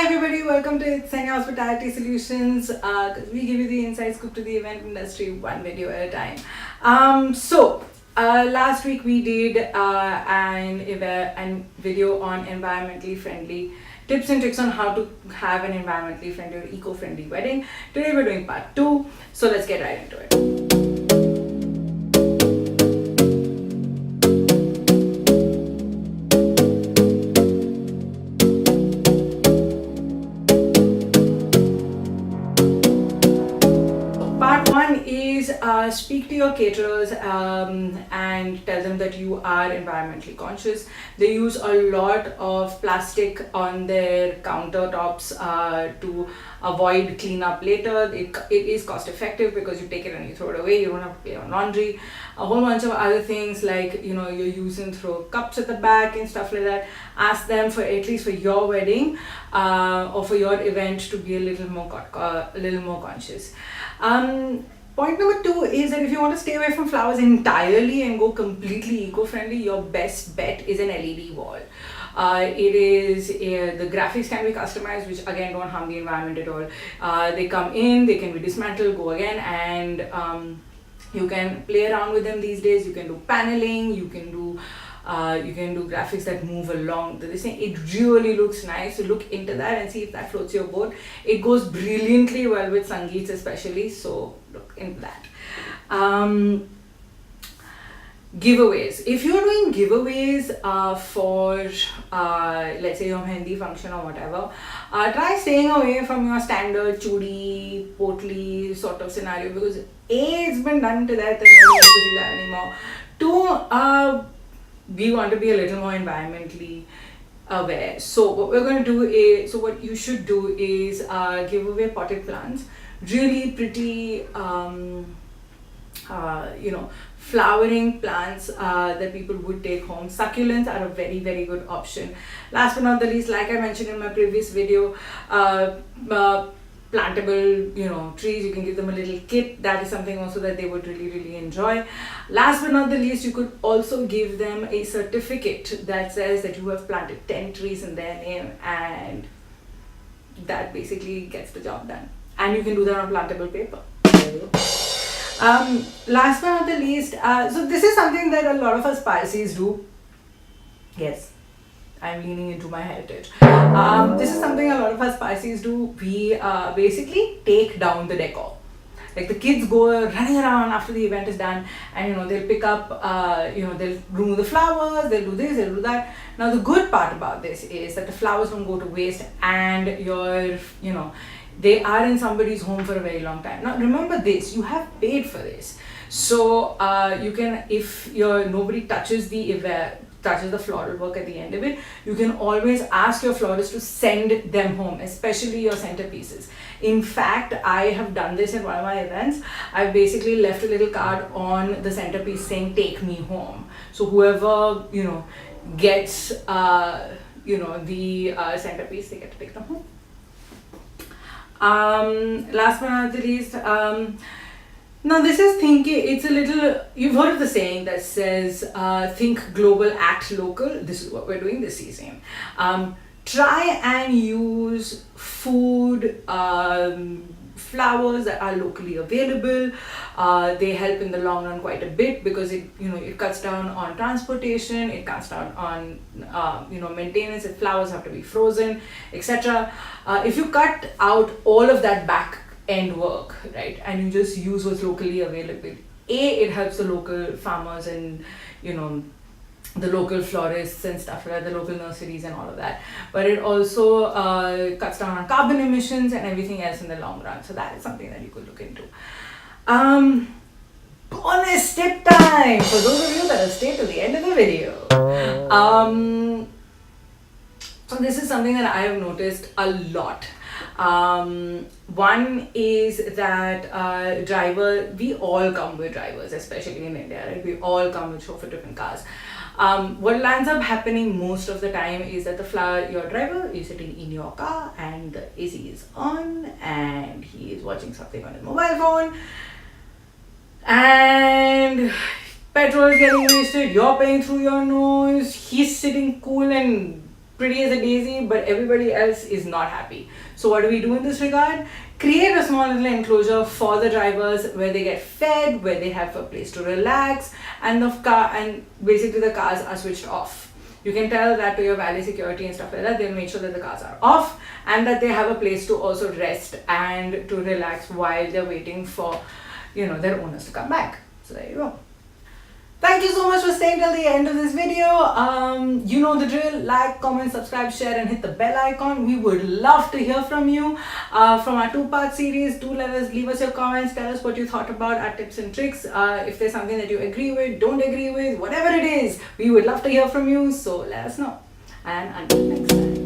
everybody, welcome to Senya Hospitality Solutions. We give you the inside scoop to the event industry one video at a time. Last week we did an video on environmentally friendly tips and tricks on how to have an environmentally friendly or eco-friendly wedding. Today we're doing part 2, so let's get right into it. Speak to your caterers and tell them that you are environmentally conscious. They use a lot of plastic on their countertops to avoid cleanup later. It is cost effective because you take it and you throw it away. You don't have to pay on laundry. A whole bunch of other things like you're using throw cups at the back and stuff like that. Ask them for at least for your wedding or for your event to be a little more conscious. Point number 2 is that if you want to stay away from flowers entirely and go completely eco-friendly, your best bet is an LED wall. The graphics can be customized, which again don't harm the environment at all. They come in, they can be dismantled, go again, and you can play around with them these days. You can do paneling, you can do graphics that move along. It really looks nice, so look into that and see if that floats your boat. It goes brilliantly well with Sangeets especially, so look into that. Giveaways. If you're doing giveaways for let's say your Mehndi function or whatever, try staying away from your standard chudi, potli sort of scenario, because A, it's been done to death and nobody wants to see that anymore. 2, we want to be a little more environmentally aware. So what you should do is give away potted plants, really pretty flowering plants that people would take home. Succulents are a very, very good option. Last but not the least, like I mentioned in my previous video, plantable trees, you can give them a little kit. That is something also that they would really, really enjoy. Last but not the least, you could also give them a certificate that says that you have planted 10 trees in their name, and that basically gets the job done. And you can do that on plantable paper. There you go. Last but not the least, so this is something that a lot of us Parsis do. Yes, I'm leaning into my heritage. This is something a lot of us Parsis do. We basically take down the decor. Like the kids go running around after the event is done, and they'll pick up, they'll remove the flowers, they'll do this, they'll do that. Now the good part about this is that the flowers don't go to waste, and they are in somebody's home for a very long time. Now remember this, you have paid for this. So you can, if nobody touches the floral work at the end of it, you can always ask your florist to send them home, especially your centerpieces. In fact, I have done this in one of my events. I've basically left a little card on the centerpiece saying, "Take me home." So whoever, gets, the centerpiece, they get to take them home. Last but not the least, now this is it's a little, you've heard of the saying that says, think global, act local. This is what we're doing this season. Try and use food, flowers that are locally available. They help in the long run quite a bit because it cuts down on transportation, it cuts down on maintenance if flowers have to be frozen, etc. If you cut out all of that back end work, right, and you just use what's locally available, it helps the local farmers and the local florists and stuff like that, the local nurseries and all of that, but it also cuts down on carbon emissions and everything else in the long run. So that is something that you could look into. Bonus tip time for those of you that have stayed to the end of the video. So this is something that I have noticed a lot. One is that we all come with drivers, especially in India, right? We all come with chauffeur different cars. What lands up happening most of the time is that your driver is sitting in your car and the AC is on and he is watching something on his mobile phone and petrol is getting wasted, you're paying through your nose, he's sitting cool and pretty as a daisy, but everybody else is not happy. So what do we do in this regard? Create a small little enclosure for the drivers where they get fed, where they have a place to relax, and basically the cars are switched off. You can tell that to your valet security and stuff like that. They'll make sure that the cars are off and that they have a place to also rest and to relax while they're waiting for, their owners to come back. So there you go. Thank you so much for staying till the end of this video. You know the drill. Like, comment, subscribe, share, and hit the bell icon. We would love to hear from you from our 2-part series. Do leave us your comments. Tell us what you thought about our tips and tricks. If there's something that you agree with, don't agree with, whatever it is, we would love to hear from you. So let us know. And until next time.